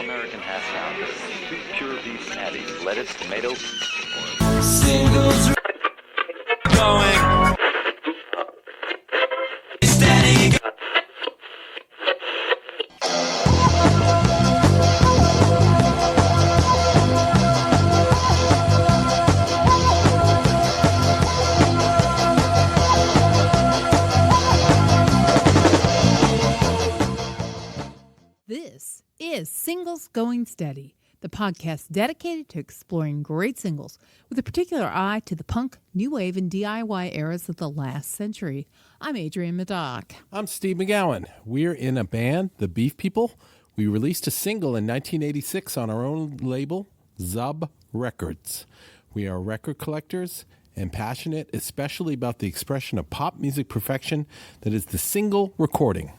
All-American half pound of sweet pure beef patties, lettuce, tomato. Singles going steady. This is Singles Going Steady, the podcast dedicated to exploring great singles with a particular eye to the punk, new wave, and DIY eras of the last century. I'm Adrienne Meddock. I'm Steve McGowan. We're in a band, the Beef People. We released a single in 1986 on our own label, Zub Records. We are record collectors and passionate, especially about the expression of pop music perfection that is the single recording.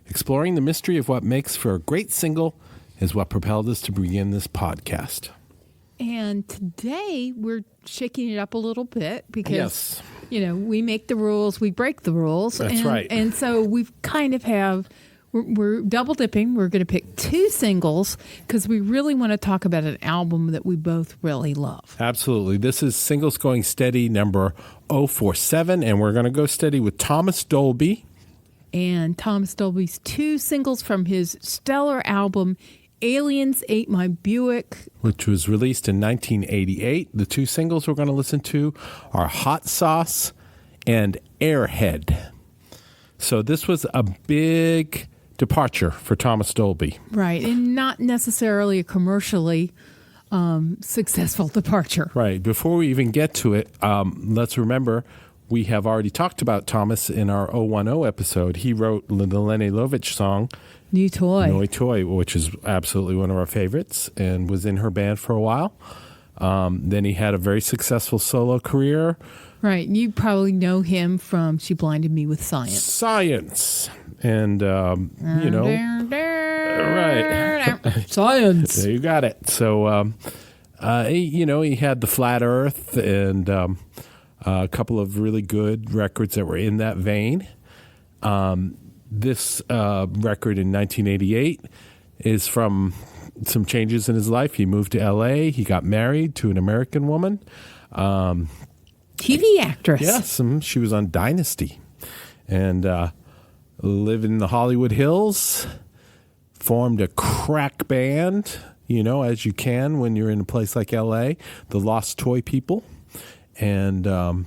Exploring the mystery of what makes for a great single is what propelled us to begin this podcast. And today we're shaking it up a little bit because, Yes. We make the rules, we break the rules. That's right. And so we've kind of we're double dipping. We're going to pick two singles because we really want to talk about an album that we both really love. Absolutely. This is Singles Going Steady number 047, and we're going to go steady with Thomas Dolby. And Thomas Dolby's two singles from his stellar album, Aliens Ate My Buick, which was released in 1988. The two singles we're going to listen to are Hot Sauce and Airhead. So this was a big departure for Thomas Dolby. Right, and not necessarily a commercially successful departure. Right. Before we even get to it, let's remember we have already talked about Thomas in our 010 episode. He wrote the Lenny Lovitch song, New Toy. New Toy, which is absolutely one of our favorites, and was in her band for a while. Then he had a very successful solo career. Right. You probably know him from She Blinded Me with Science. Science. And, right. Science. There you got it. So, he had the Flat Earth and a couple of really good records that were in that vein. This record in 1988 is from some changes in his life. He moved to L.A. He got married to an American woman. TV actress. Yes, she was on Dynasty. And lived in the Hollywood Hills. Formed a crack band, as you can when you're in a place like L.A., the Lost Toy People. And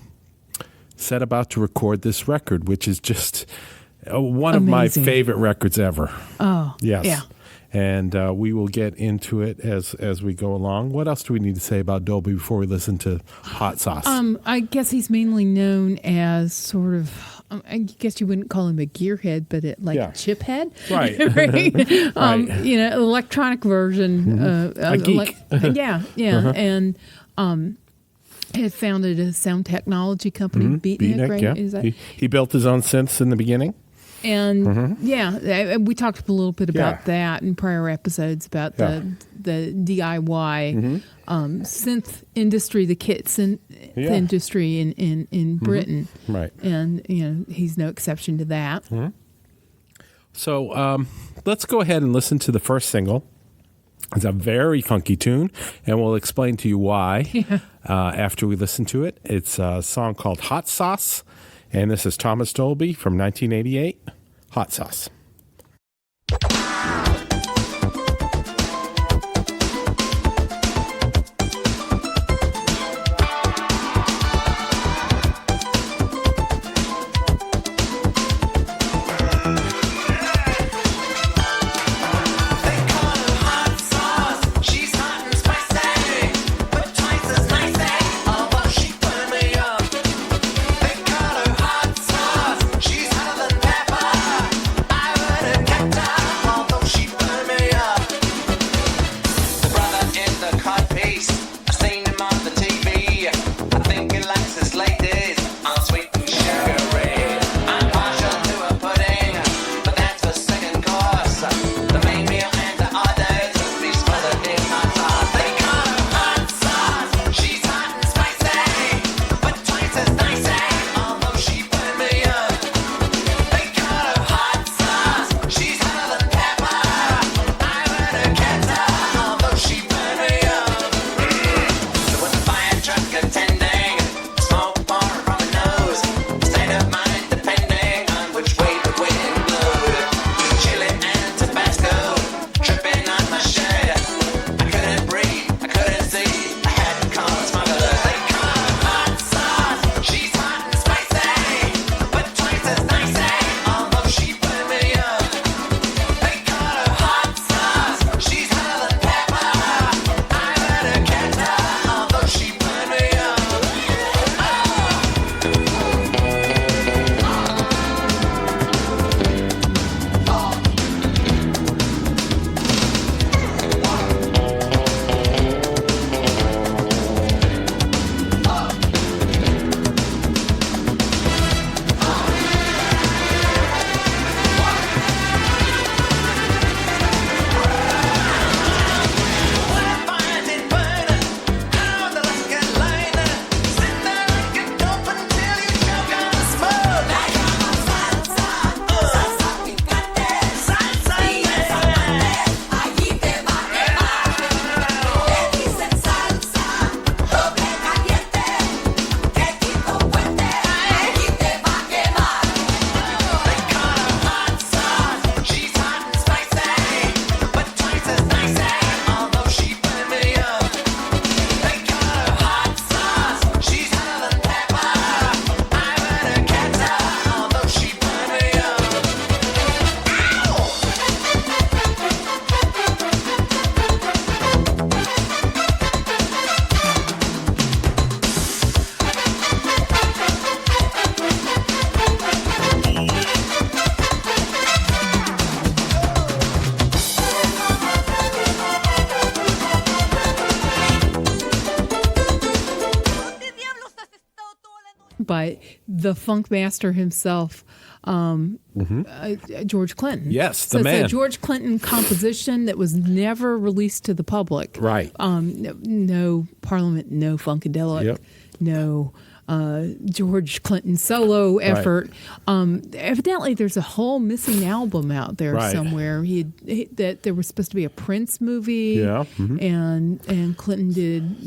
set about to record this record, which is just one of my favorite records ever. Oh, yes. Yeah. And we will get into it as we go along. What else do we need to say about Dolby before we listen to Hot Sauce? I guess he's mainly known as sort of, I guess you wouldn't call him a gearhead, but a chip head. Right. Right. Right. Electronic version. A geek. Yeah. Uh-huh. And had founded a sound technology company, Beatnik, right? Yeah. Is that? He built his own synths in the beginning. And we talked a little bit about that in prior episodes about the DIY synth industry, the kit synth industry in Britain. Right. And, he's no exception to that. Mm-hmm. So let's go ahead and listen to the first single. It's a very funky tune, and we'll explain to you why after we listen to it. It's a song called Hot Sauce, and this is Thomas Dolby from 1988, Hot Sauce. She's hotter than pepper. I by the funk master himself, George Clinton. Yes, the so man. It's a George Clinton composition that was never released to the public. Right. No Parliament, no Funkadelic, Yep. no George Clinton solo effort. Evidently, there's a whole missing album out there Right. somewhere. That there was supposed to be a Prince movie, Yeah. and Clinton did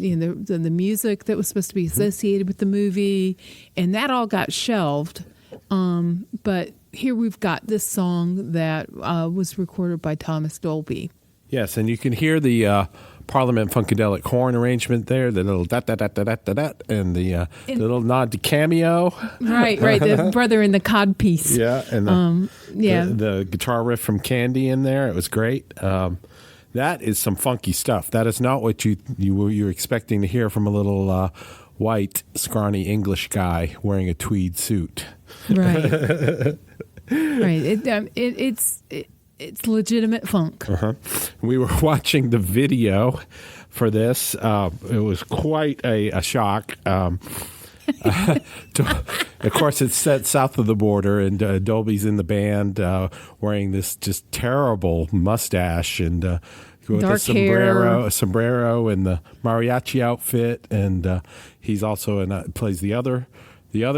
the music that was supposed to be associated with the movie, and that all got shelved. But here we've got this song that was recorded by Thomas Dolby. Yes, and you can hear the Parliament Funkadelic horn arrangement there, the little da-da-da-da-da-da, and the little nod to Cameo. Right, the brother in the codpiece. Yeah, and the guitar riff from Candy in there. It was great. That is some funky stuff. That is not what you were expecting to hear from a little white, scrawny English guy wearing a tweed suit. Right. Right. It's legitimate funk. We were watching the video for this. It was quite a shock. Of course, it's set south of the border, and Dolby's in the band wearing this just terrible mustache and with dark a sombrero and the mariachi outfit, and he's also plays the other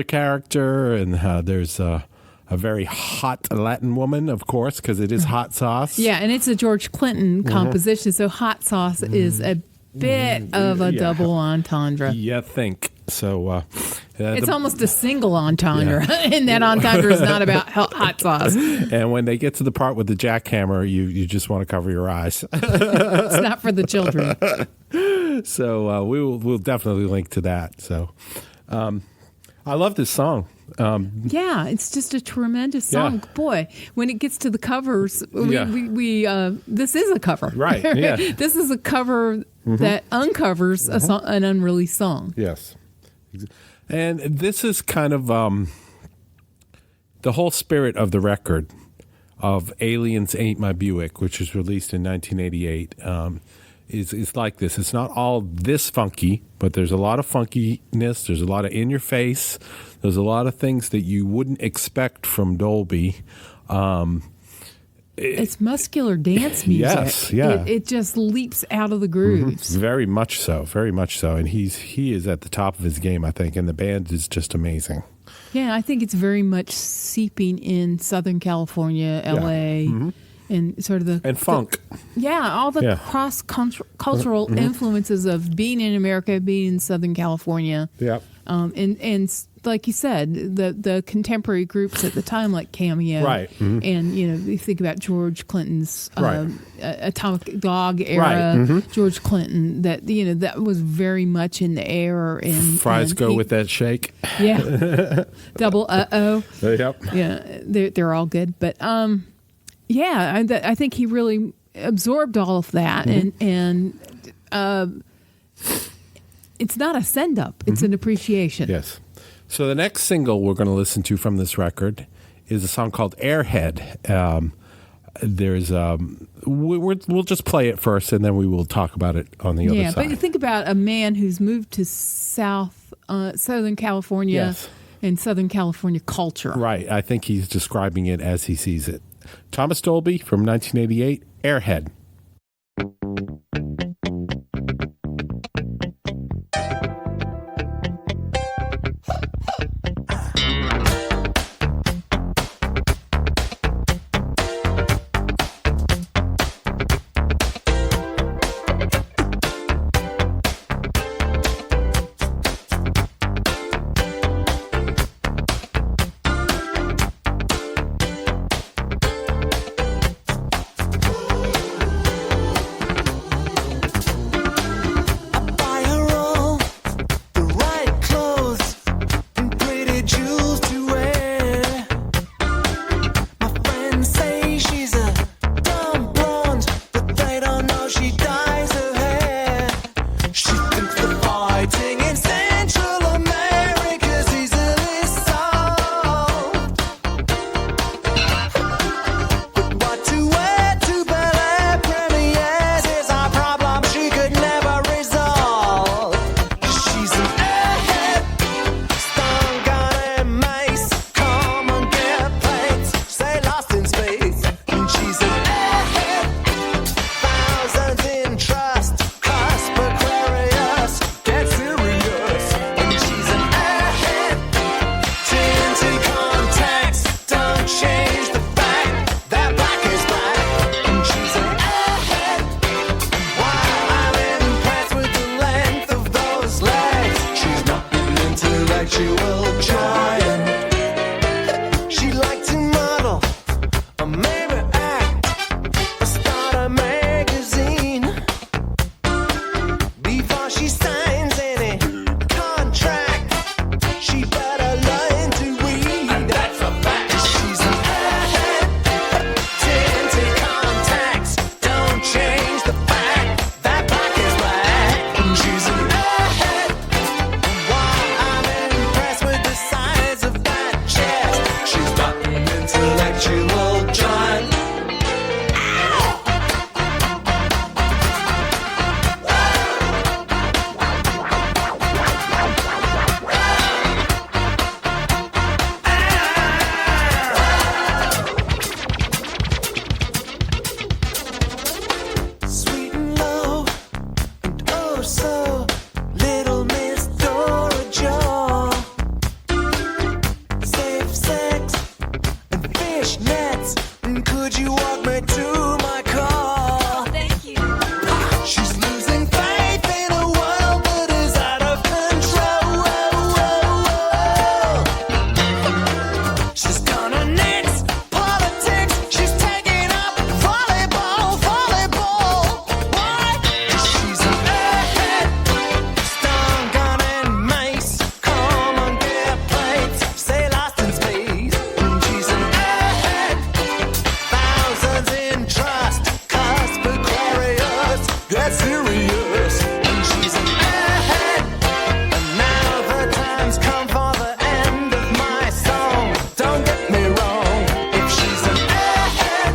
character, and there's a very hot Latin woman, of course, because it is hot sauce. Yeah, and it's a George Clinton composition, so hot sauce is a bit of a double entendre. You think. So it's almost a single entendre, and that entendre is not about hot sauce. And when they get to the part with the jackhammer, you just want to cover your eyes. It's not for the children. So we'll definitely link to that. So I love this song. Yeah, it's just a tremendous song. Yeah. Boy, when it gets to the covers, we this is a cover. Right, yeah. This is a cover that uncovers an unreleased song. Yes. And this is kind of the whole spirit of the record of Aliens Ain't My Buick, which was released in 1988, is like this. It's not all this funky, but there's a lot of funkiness. There's a lot of in your face. There's a lot of things that you wouldn't expect from Dolby. It's muscular dance music. Yes, yeah. It just leaps out of the grooves. Very much so, very much so. And he is at the top of his game, I think, and the band is just amazing. Yeah, I think it's very much seeping in Southern California, L.A., and sort of the funk. All the cross-cultural influences of being in America, being in Southern California. Yeah. And like you said, the contemporary groups at the time, like Cameo, right? And you think about George Clinton's Atomic Dog right. era, George Clinton. That was very much in the air. And Fries go with that shake. Yeah, double Yep. Yeah, they're all good, but I think he really absorbed all of that, and it's not a send up; it's an appreciation. Yes. So the next single we're going to listen to from this record is a song called Airhead. We'll just play it first, and then we will talk about it on the other side. Yeah, but think about a man who's moved to Southern California and Southern California culture. Right. I think he's describing it as he sees it. Thomas Dolby from 1988, Airhead. walk me to my car. Thank you. She's losing faith in a world that is out of control. She's gonna nix politics. She's taking up volleyball. Why? 'Cause she's an airhead. Stun gun and mace. Come on, get plates. Stay lost in space. She's an airhead. Thousands in trust. Cost precarious. Get serious. And she's an airhead. And now the time's come for the end of my song. Don't get me wrong. If she's an airhead,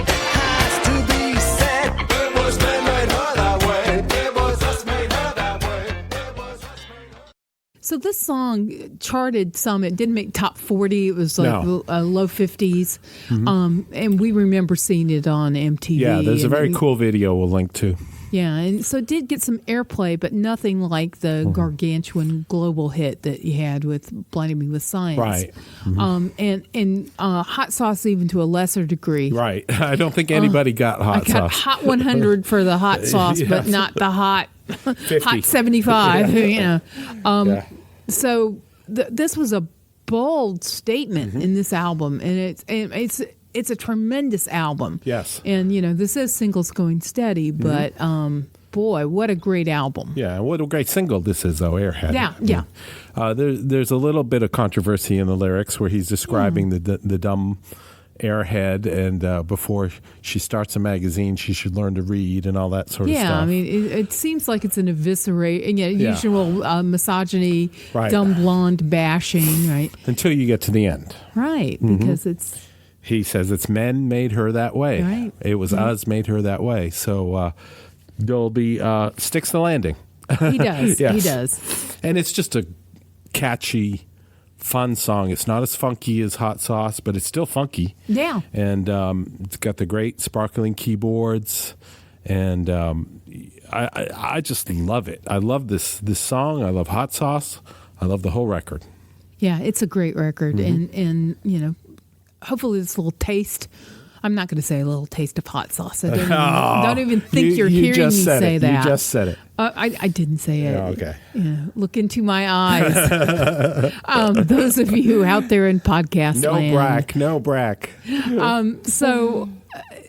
it has to be said. It was men made her that way. It was us made her that way. It was us made her. So this song charted some. It didn't make top 40. It was like No. low 50s. And we remember seeing it on MTV. Yeah, there's a and very we- cool video we'll link to. Yeah, and so it did get some airplay, but nothing like the gargantuan global hit that you had with Blinding Me with Science. Right. And Hot Sauce even to a lesser degree. Right. I don't think anybody got I hot got sauce. hot 100 for the hot sauce, but not the hot 50. 75. You know. Yeah. So this was a bold statement in this album, and it's a tremendous album. Yes. And you know, this is singles going steady, but boy, what a great album. Yeah, what a great single this is, though, Airhead. Yeah. There's a little bit of controversy in the lyrics where he's describing the dumb airhead, and before she starts a magazine, she should learn to read and all that sort of stuff. Yeah, I mean, it seems like it's an usual misogyny, Right. dumb blonde bashing, right? Until you get to the end. Right, because it's... He says it's men made her that way. Right. It was us made her that way. So Dolby sticks the landing. He does. Yes. He does. And it's just a catchy, fun song. It's not as funky as Hot Sauce, but it's still funky. Yeah. And it's got the great sparkling keyboards. And I just love it. I love this song. I love Hot Sauce. I love the whole record. Yeah, it's a great record. And you know, hopefully this little taste... I'm not going to say a little taste of hot sauce. I don't even think you're hearing me say that. You just said it. I didn't say it. Yeah, okay. Yeah, look into my eyes. Those of you out there in podcast land. No brack. So,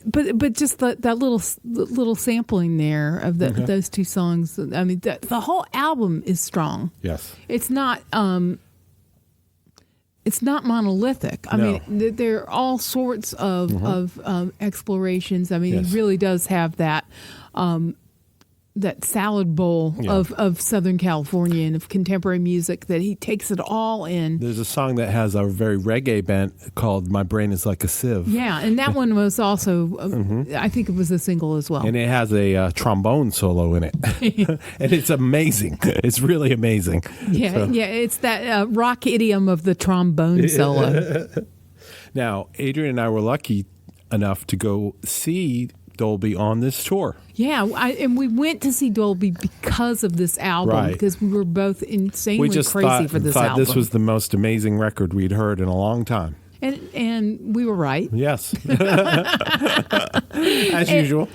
but just that little sampling there of those two songs. I mean, the whole album is strong. Yes. It's not monolithic. I mean, there are all sorts of explorations. I mean, Yes. He really does have that salad bowl of Southern California and of contemporary music that he takes it all in. There's a song that has a very reggae bent called "My Brain Is Like a Sieve." Yeah, and that one was also, I think it was a single as well. And it has a trombone solo in it. And it's amazing. It's really amazing. Yeah, it's that rock idiom of the trombone solo. Now, Adrienne and I were lucky enough to go see Dolby on this tour. Yeah, and we went to see Dolby because of this album, Right. because we were both insanely We just crazy for this thought album. this was the most amazing record we'd heard in a long time. And we were right. Yes. As usual.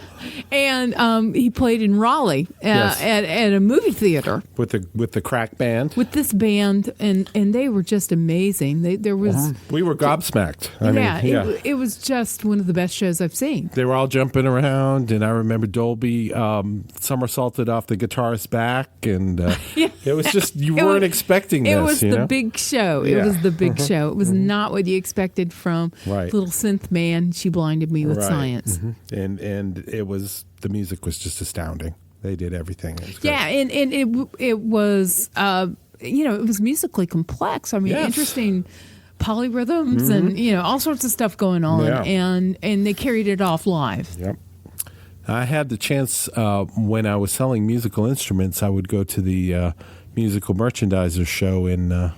And he played in Raleigh Yes. at a movie theater With the crack band. with this band, and they were just amazing. There was We were gobsmacked. I mean, it was just one of the best shows I've seen. They were all jumping around, and I remember Dolby somersaulted off the guitarist's back, and it was just, you weren't expecting this. It was you the know? big show. It Yeah. was the big show. It was not what you expected from Right. little synth man. She blinded me with Right. science. And the music was just astounding. They did everything. It was great. Yeah, and it was it was musically complex. I mean, Yes. interesting polyrhythms and all sorts of stuff going on, Yeah. and they carried it off live. Yep. I had the chance when I was selling musical instruments, I would go to the musical merchandiser show in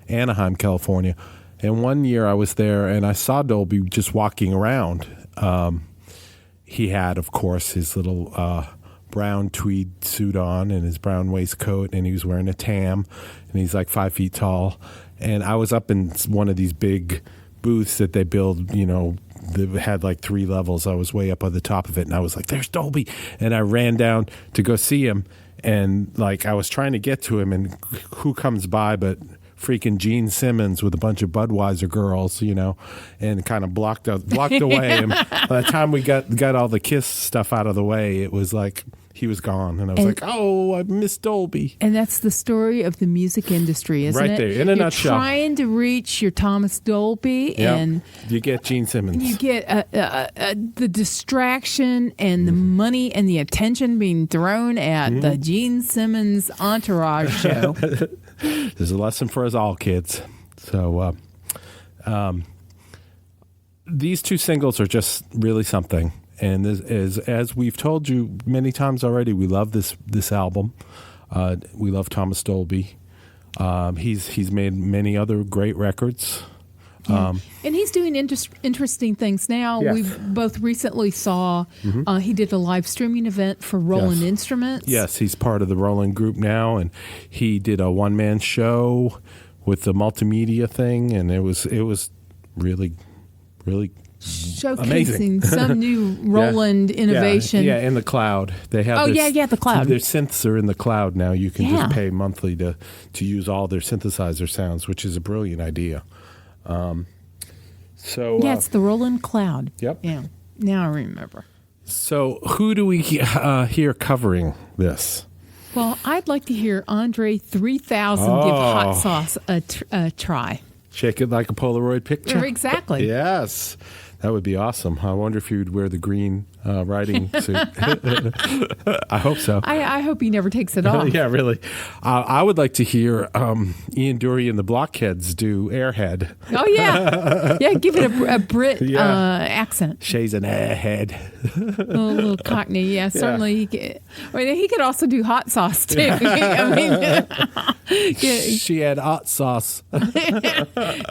Anaheim, California. And one year I was there and I saw Dolby just walking around. He had, of course, his little brown tweed suit on and his brown waistcoat, and he was wearing a tam, and he's like 5 feet tall. And I was up in one of these big booths that they build, that had like 3 levels. I was way up on the top of it, and I was like, "There's Dolby!" And I ran down to go see him, and like I was trying to get to him, and who comes by but freaking Gene Simmons with a bunch of Budweiser girls, and kind of blocked away. And by the time we got all the Kiss stuff out of the way, it was like he was gone, and I was like, "Oh, I miss Dolby." And that's the story of the music industry, isn't it? Right there, in a nutshell. You're trying to reach your Thomas Dolby, and you get Gene Simmons. You get the distraction and the money and the attention being thrown at the Gene Simmons entourage show. There's a lesson for us all, kids. So these 2 singles are just really something. And as we've told you many times already, we love this album. We love Thomas Dolby. He's made many other great records. And he's doing interesting things now. Yes. We've both recently saw he did a live streaming event for Roland Instruments. Yes, he's part of the Roland group now, and he did a one-man show with the multimedia thing, and it was really, really showcasing amazing. some new Roland innovation. Yeah, in the cloud. They have the cloud. Their synths are in the cloud now. You can just pay monthly to use all their synthesizer sounds, which is a brilliant idea. It's the Roland Cloud. Yep. Yeah. Now I remember. So who do we hear covering this? Well, I'd like to hear Andre 3000 give Hot Sauce a try. Shake it like a Polaroid picture? Exactly. Yes. That would be awesome. I wonder if you would wear the green riding suit. I hope so. I hope he never takes it off. Yeah, really. I would like to hear Ian Dury and the Blockheads do Airhead. Oh, yeah. Yeah, give it a Brit accent. She's an airhead. A little Cockney. Yeah, certainly. He could also do Hot Sauce, too. She had hot sauce.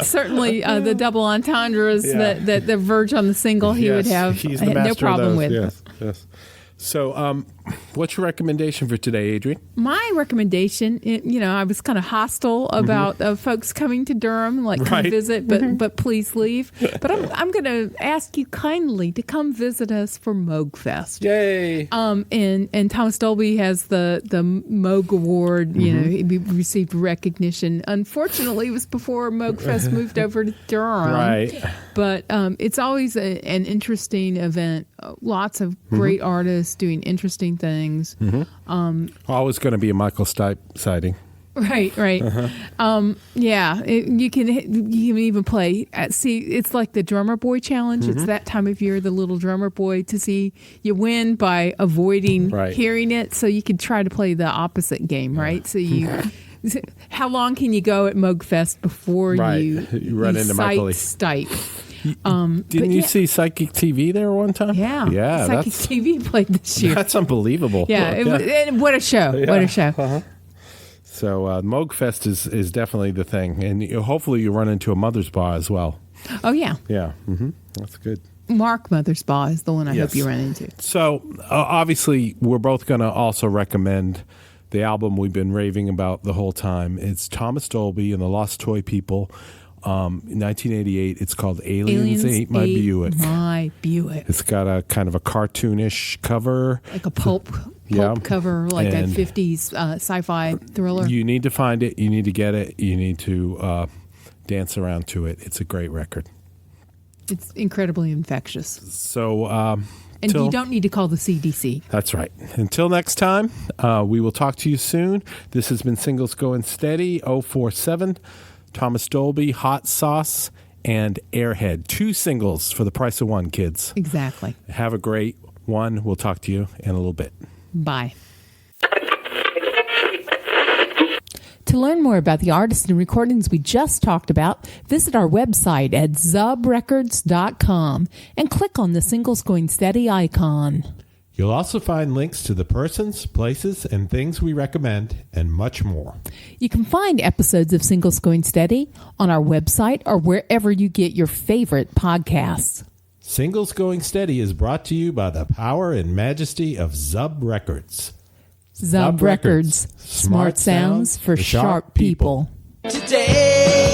Certainly the double entendres that the verge on the single he would have no problem with. Yes. So what's your recommendation for today, Adrienne? My recommendation, I was kind of hostile about folks coming to Durham, come visit, but please leave. But I'm going to ask you kindly to come visit us for Moog Fest. Yay! And Thomas Dolby has the Moog Award. He received recognition. Unfortunately, it was before Moog Fest moved over to Durham. Right. But it's always an interesting event. Lots of great artists doing interesting things. Always going to be a Michael Stipe sighting. Right. You can even play. It's like the Drummer Boy Challenge. It's that time of year, the little drummer boy, to see you win by avoiding hearing it. So you can try to play the opposite game, right? So how long can you go at Moog Fest before you run into Michael Stipe? Didn't you see Psychic TV there one time? Yeah. Psychic TV played this year. That's unbelievable. And what a show! Yeah. What a show! So Moog Fest is definitely the thing, and hopefully you run into a Mothersbaugh as well. Oh yeah, yeah. That's good. Mark Mothersbaugh is the one I hope you run into. So obviously we're both going to also recommend the album we've been raving about the whole time. It's Thomas Dolby and the Lost Toy People. 1988. It's called Aliens Ate My Buick. My Buick. It's got a kind of a cartoonish cover, like a pulp cover, like a 50s sci-fi thriller. You need to find it. You need to get it. You need to dance around to it. It's a great record. It's incredibly infectious. So, and you don't need to call the CDC. That's right. Until next time, we will talk to you soon. This has been Singles Going Steady 047. Thomas Dolby, Hot Sauce, and Airhead. 2 singles for the price of 1, kids. Exactly. Have a great one. We'll talk to you in a little bit. Bye. To learn more about the artists and recordings we just talked about, visit our website at zubrecords.com and click on the Singles Going Steady icon. You'll also find links to the persons, places, and things we recommend, and much more. You can find episodes of Singles Going Steady on our website or wherever you get your favorite podcasts. Singles Going Steady is brought to you by the power and majesty of Zub Records. Zub Records. Smart sounds for sharp people. Today